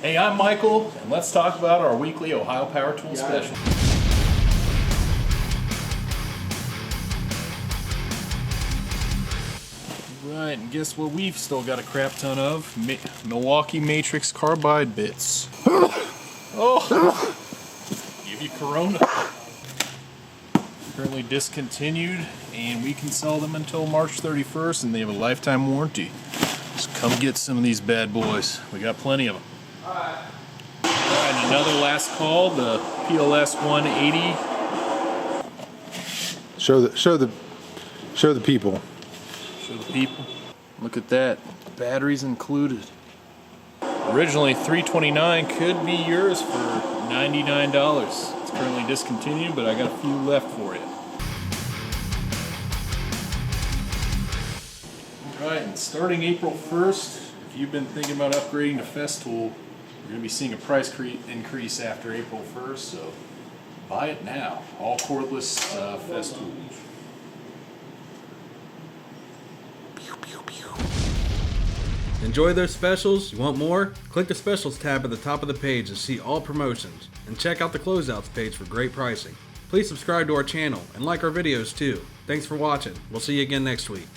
Hey, I'm Michael, and let's talk about our weekly Ohio Power Tool special. Right, and guess what we've still got a crap ton of? Milwaukee Matrix carbide bits. Oh! Give you Corona. Currently discontinued, and we can sell them until March 31st, and they have a lifetime warranty. So come get some of these bad boys. We got plenty of them. Alright, another last call, the PLS 180. Show the people. Show the people. Look at that. Batteries included. Originally $329, could be yours for $99. It's currently discontinued, but I got a few left for you. Alright, and starting April 1st, if you've been thinking about upgrading to Festool, you're going to be seeing a price increase after April 1st, so buy it now. All cordless Festool. Enjoy their specials? You want more? Click the specials tab at the top of the page to see all promotions, and check out the closeouts page for great pricing. Please subscribe to our channel and like our videos too. Thanks for watching. We'll see you again next week.